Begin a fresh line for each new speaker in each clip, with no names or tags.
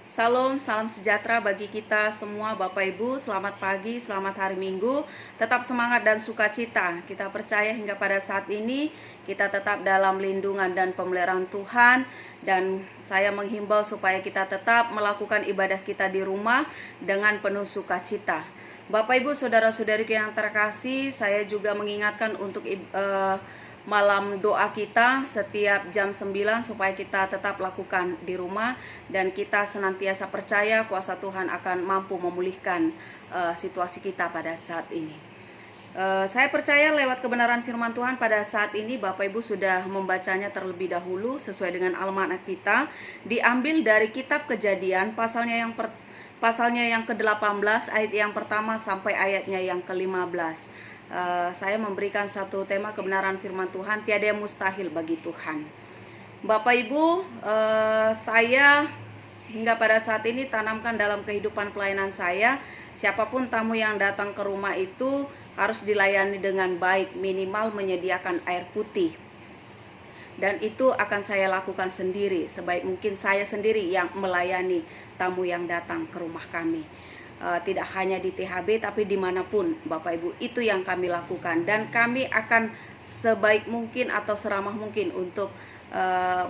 Salam, salam sejahtera bagi kita semua Bapak Ibu. Selamat pagi, selamat hari Minggu. Tetap semangat dan sukacita. Kita percaya hingga pada saat ini kita tetap dalam lindungan dan pemeliharaan Tuhan. Dan saya menghimbau supaya kita tetap melakukan ibadah kita di rumah dengan penuh sukacita. Bapak Ibu, saudara-saudariku yang terkasih, saya juga mengingatkan untuk malam doa kita setiap jam 9 supaya kita tetap lakukan di rumah dan kita senantiasa percaya kuasa Tuhan akan mampu memulihkan situasi kita pada saat ini. Saya percaya lewat kebenaran firman Tuhan pada saat ini Bapak Ibu sudah membacanya terlebih dahulu sesuai dengan almanak kita, diambil dari kitab Kejadian pasalnya yang ke-18 ayat yang pertama sampai ayatnya yang ke-15. Saya memberikan satu tema kebenaran firman Tuhan, tiada yang mustahil bagi Tuhan. Bapak Ibu, saya hingga pada saat ini tanamkan dalam kehidupan pelayanan saya, siapapun tamu yang datang ke rumah itu harus dilayani dengan baik, minimal menyediakan air putih. Dan itu akan saya lakukan sendiri, sebaik mungkin saya sendiri yang melayani tamu yang datang ke rumah kami. Tidak hanya di THB tapi dimanapun Bapak Ibu, itu yang kami lakukan. Dan kami akan sebaik mungkin atau seramah mungkin untuk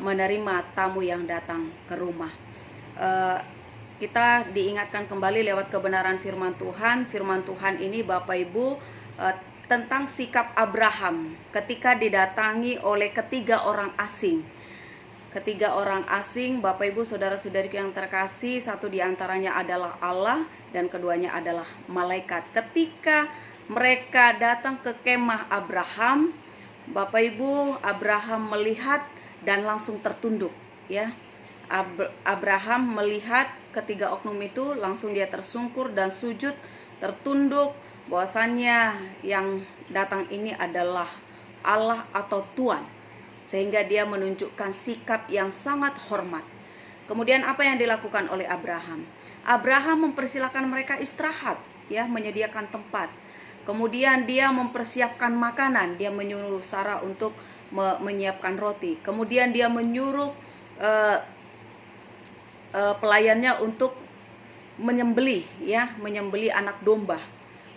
menerima tamu yang datang ke rumah. Kita diingatkan kembali lewat kebenaran firman Tuhan. Firman Tuhan ini Bapak Ibu tentang sikap Abraham ketika didatangi oleh ketiga orang asing. Ketiga orang asing, Bapak Ibu saudara-saudariku yang terkasih, satu diantaranya adalah Allah dan keduanya adalah malaikat. Ketika mereka datang ke kemah Abraham, Bapak Ibu, Abraham melihat dan langsung tertunduk, ya. Abraham melihat ketiga oknum itu, langsung dia tersungkur dan sujud, tertunduk, bahwasannya yang datang ini adalah Allah atau Tuhan. Sehingga dia menunjukkan sikap yang sangat hormat. Kemudian apa yang dilakukan oleh Abraham? Abraham mempersilahkan mereka istirahat, ya, menyediakan tempat. Kemudian dia mempersiapkan makanan, dia menyuruh Sarah untuk menyiapkan roti. Kemudian dia menyuruh pelayannya untuk menyembelih anak domba,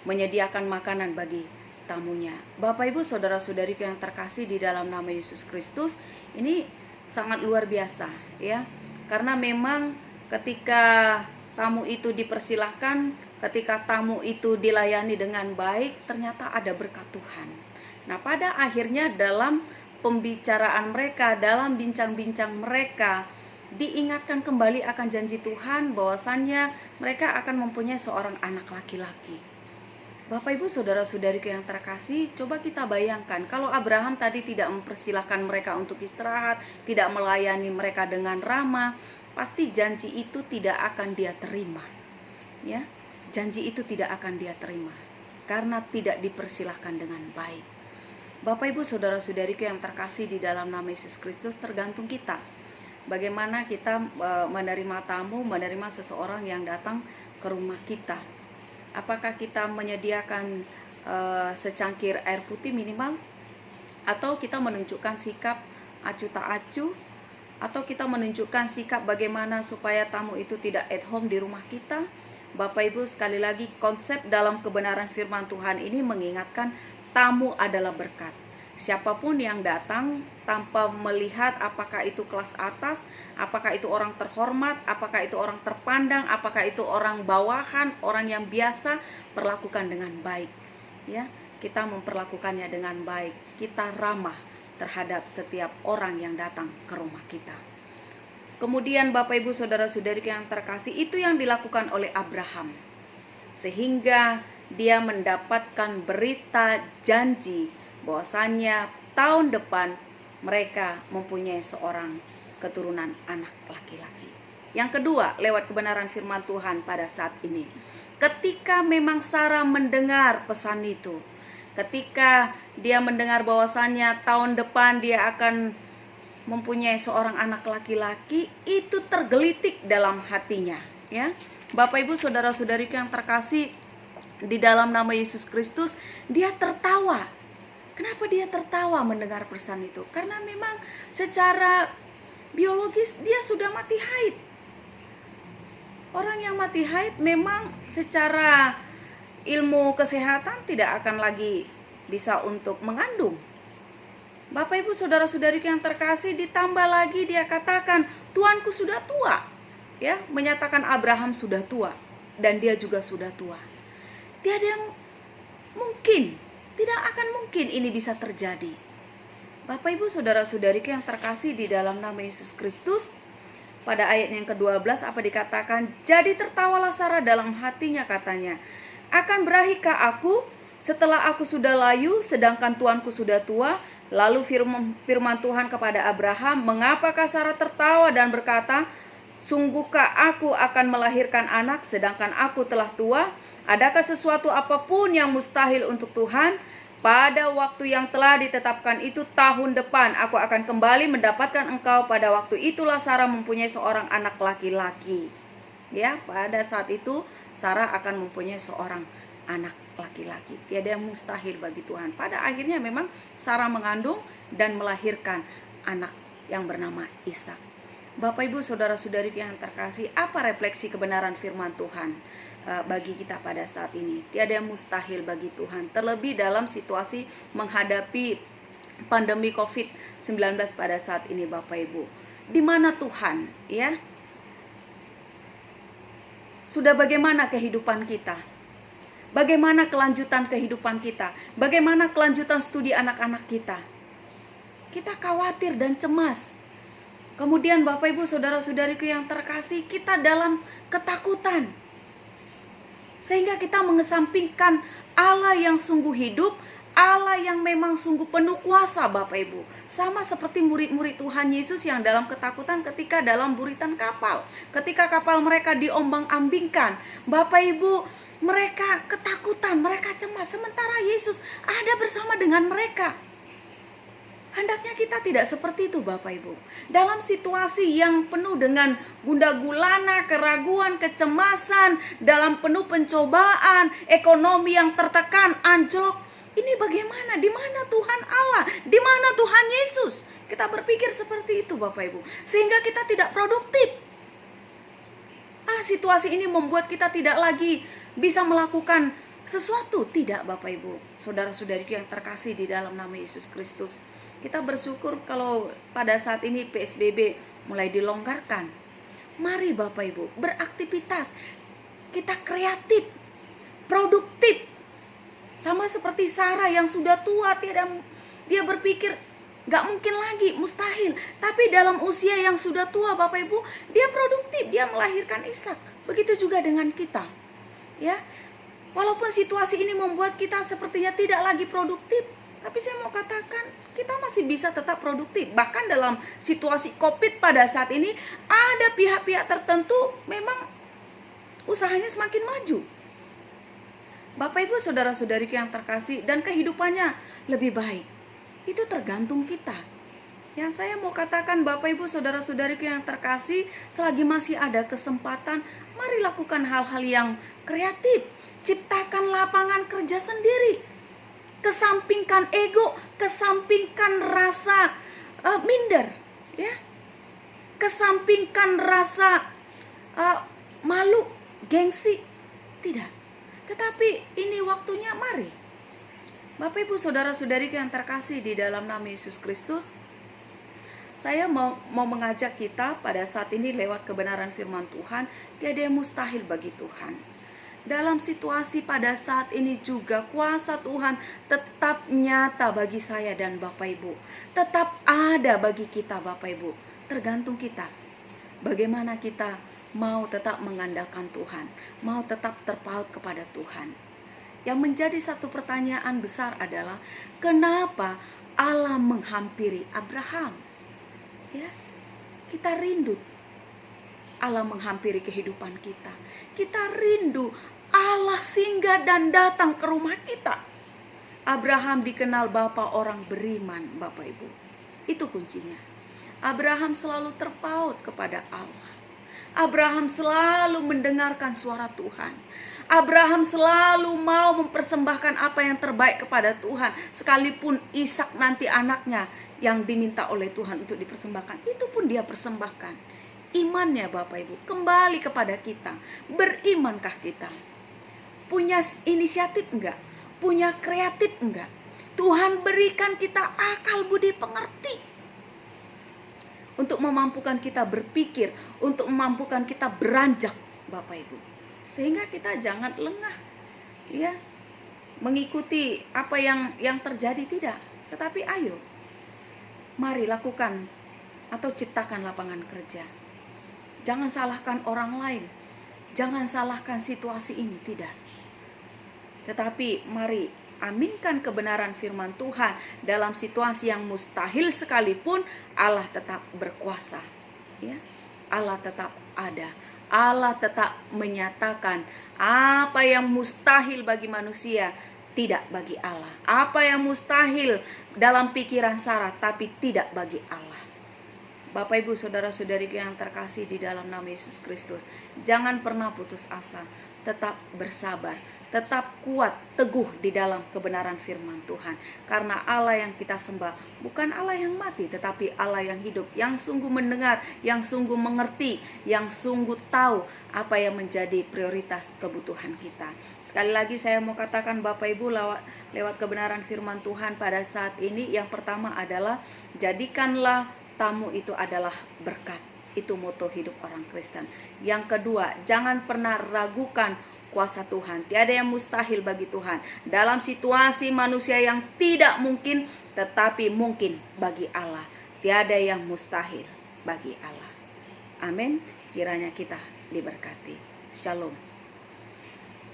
menyediakan makanan bagi tamunya. Bapak Ibu saudara-saudariku yang terkasih di dalam nama Yesus Kristus, ini sangat luar biasa, ya. Karena memang ketika tamu itu dipersilahkan, ketika tamu itu dilayani dengan baik, ternyata ada berkat Tuhan. Nah, pada akhirnya dalam pembicaraan mereka, dalam bincang-bincang mereka, diingatkan kembali akan janji Tuhan bahwasannya mereka akan mempunyai seorang anak laki-laki. Bapak Ibu saudara-saudariku yang terkasih, coba kita bayangkan kalau Abraham tadi tidak mempersilahkan mereka untuk istirahat, tidak melayani mereka dengan ramah, pasti janji itu tidak akan dia terima. Ya, janji itu tidak akan dia terima karena tidak dipersilahkan dengan baik. Bapak Ibu saudara-saudariku yang terkasih di dalam nama Yesus Kristus, tergantung kita. Bagaimana kita menerima tamu, menerima seseorang yang datang ke rumah kita. Apakah kita menyediakan secangkir air putih minimal, atau kita menunjukkan sikap acuh tak acuh, atau kita menunjukkan sikap bagaimana supaya tamu itu tidak at home di rumah kita. Bapak Ibu, sekali lagi konsep dalam kebenaran firman Tuhan ini mengingatkan tamu adalah berkat. Siapapun yang datang tanpa melihat apakah itu kelas atas, apakah itu orang terhormat, apakah itu orang terpandang, apakah itu orang bawahan, orang yang biasa, perlakukan dengan baik. Ya, kita memperlakukannya dengan baik. Kita ramah terhadap setiap orang yang datang ke rumah kita. Kemudian Bapak Ibu saudara-saudari yang terkasih, itu yang dilakukan oleh Abraham. Sehingga dia mendapatkan berita janji bahwasanya tahun depan mereka mempunyai seorang keturunan anak laki-laki. Yang kedua, lewat kebenaran firman Tuhan pada saat ini, ketika memang Sarah mendengar pesan itu, ketika dia mendengar bahwasanya tahun depan dia akan mempunyai seorang anak laki-laki, itu tergelitik dalam hatinya, ya. Bapak Ibu saudara-saudariku yang terkasih di dalam nama Yesus Kristus, dia tertawa. Kenapa dia tertawa mendengar pesan itu? Karena memang secara biologis dia sudah mati haid. Orang yang mati haid memang secara ilmu kesehatan tidak akan lagi bisa untuk mengandung. Bapak Ibu saudara-saudariku yang terkasih, ditambah lagi dia katakan, Tuanku sudah tua. Ya, menyatakan Abraham sudah tua dan dia juga sudah tua. Tiada yang mungkin, tidak akan mungkin ini bisa terjadi. Bapak Ibu saudara-saudariku yang terkasih di dalam nama Yesus Kristus, pada ayat yang ke-12 apa dikatakan? Jadi tertawalah Sarah dalam hatinya, katanya, akan berahikah aku setelah aku sudah layu sedangkan tuanku sudah tua? Lalu firman Tuhan kepada Abraham, mengapakah Sarah tertawa dan berkata, sungguhkah aku akan melahirkan anak sedangkan aku telah tua? Adakah sesuatu apapun yang mustahil untuk Tuhan? Pada waktu yang telah ditetapkan itu tahun depan aku akan kembali mendapatkan engkau. Pada waktu itulah Sarah mempunyai seorang anak laki-laki. Ya, pada saat itu Sarah akan mempunyai seorang anak laki-laki. Tiada yang mustahil bagi Tuhan. Pada akhirnya memang Sarah mengandung dan melahirkan anak yang bernama Ishak. Bapak Ibu saudara-saudari yang terkasih, apa refleksi kebenaran firman Tuhan bagi kita pada saat ini? Tiada yang mustahil bagi Tuhan, terlebih dalam situasi menghadapi pandemi COVID-19 pada saat ini, Bapak Ibu. Di mana Tuhan, ya? Sudah bagaimana kehidupan kita? Bagaimana kelanjutan kehidupan kita? Bagaimana kelanjutan studi anak-anak kita? Kita khawatir dan cemas. Kemudian Bapak Ibu saudara-saudariku yang terkasih, kita dalam ketakutan. Sehingga kita mengesampingkan Allah yang sungguh hidup, Allah yang memang sungguh penuh kuasa, Bapak Ibu. Sama seperti murid-murid Tuhan Yesus yang dalam ketakutan ketika dalam buritan kapal. Ketika kapal mereka diombang-ambingkan, Bapak Ibu, mereka ketakutan, mereka cemas. Sementara Yesus ada bersama dengan mereka. Hendaknya kita tidak seperti itu, Bapak Ibu. Dalam situasi yang penuh dengan gundah gulana, keraguan, kecemasan, dalam penuh pencobaan, ekonomi yang tertekan, anjlok. Ini bagaimana? Di mana Tuhan Allah? Di mana Tuhan Yesus? Kita berpikir seperti itu, Bapak Ibu. Sehingga kita tidak produktif. Situasi ini membuat kita tidak lagi bisa melakukan sesuatu. Tidak, Bapak Ibu saudara-saudariku yang terkasih di dalam nama Yesus Kristus. Kita bersyukur kalau pada saat ini PSBB mulai dilonggarkan. Mari Bapak Ibu beraktivitas. Kita kreatif, produktif. Sama seperti Sarah yang sudah tua, dia berpikir gak mungkin lagi, mustahil. Tapi dalam usia yang sudah tua, Bapak Ibu, dia produktif, dia melahirkan Ishak. Begitu juga dengan kita. Ya, walaupun situasi ini membuat kita sepertinya tidak lagi produktif, tapi saya mau katakan kita masih bisa tetap produktif. Bahkan dalam situasi COVID pada saat ini, ada pihak-pihak tertentu memang usahanya semakin maju. Bapak Ibu saudara-saudariku yang terkasih, dan kehidupannya lebih baik. Itu tergantung kita. Yang saya mau katakan Bapak Ibu saudara-saudariku yang terkasih, selagi masih ada kesempatan, mari lakukan hal-hal yang kreatif. Ciptakan lapangan kerja sendiri. Kesampingkan ego, kesampingkan rasa minder, ya. Kesampingkan rasa malu, gengsi. Tidak. Tetapi ini waktunya, mari. Bapak Ibu saudara-saudariku yang terkasih di dalam nama Yesus Kristus, saya mau mengajak kita pada saat ini lewat kebenaran firman Tuhan, tiada yang mustahil bagi Tuhan. Dalam situasi pada saat ini juga kuasa Tuhan tetap nyata bagi saya dan Bapak Ibu. Tetap ada bagi kita, Bapak Ibu. Tergantung kita. Bagaimana kita mau tetap mengandalkan Tuhan, mau tetap terpaut kepada Tuhan. Yang menjadi satu pertanyaan besar adalah, kenapa Allah menghampiri Abraham? Ya, kita rindu Allah menghampiri kehidupan kita. Kita rindu Allah singgah dan datang ke rumah kita. Abraham dikenal bapa orang beriman, Bapak Ibu. Itu kuncinya. Abraham selalu terpaut kepada Allah. Abraham selalu mendengarkan suara Tuhan. Abraham selalu mau mempersembahkan apa yang terbaik kepada Tuhan. Sekalipun Ishak nanti anaknya yang diminta oleh Tuhan untuk dipersembahkan, itu pun dia persembahkan. imannya Bapak Ibu kembali kepada kita. Berimankah kita? Punya inisiatif enggak? Punya kreatif enggak? Tuhan berikan kita akal budi pengerti untuk memampukan kita berpikir, untuk memampukan kita beranjak Bapak Ibu. Sehingga kita jangan lengah ya mengikuti apa yang terjadi, tidak. Tetapi ayo, mari lakukan atau ciptakan lapangan kerja. Jangan salahkan orang lain, jangan salahkan situasi ini, tidak. Tetapi mari aminkan kebenaran firman Tuhan. Dalam situasi yang mustahil sekalipun, Allah tetap berkuasa ya. Allah tetap ada. Allah tetap menyatakan apa yang mustahil bagi manusia tidak bagi Allah. Apa yang mustahil dalam pikiran Sarah tapi tidak bagi Allah. Bapak Ibu saudara-saudariku yang terkasih di dalam nama Yesus Kristus, jangan pernah putus asa, tetap bersabar, tetap kuat, teguh di dalam kebenaran firman Tuhan. Karena Allah yang kita sembah bukan Allah yang mati, tetapi Allah yang hidup, yang sungguh mendengar, yang sungguh mengerti, yang sungguh tahu apa yang menjadi prioritas kebutuhan kita. Sekali lagi saya mau katakan Bapak Ibu lewat kebenaran firman Tuhan pada saat ini, yang pertama adalah jadikanlah tamu itu adalah berkat. Itu moto hidup orang Kristen. Yang kedua, jangan pernah ragukan kuasa Tuhan. Tiada yang mustahil bagi Tuhan. Dalam situasi manusia yang tidak mungkin, tetapi mungkin bagi Allah. Tiada yang mustahil bagi Allah. Amin. Kiranya kita diberkati. Shalom.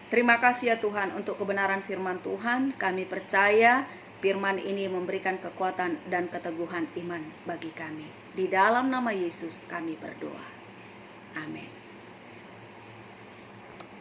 Terima kasih ya Tuhan untuk kebenaran firman Tuhan. Kami percaya firman ini memberikan kekuatan dan keteguhan iman bagi kami. Di dalam nama Yesus kami berdoa. Amin.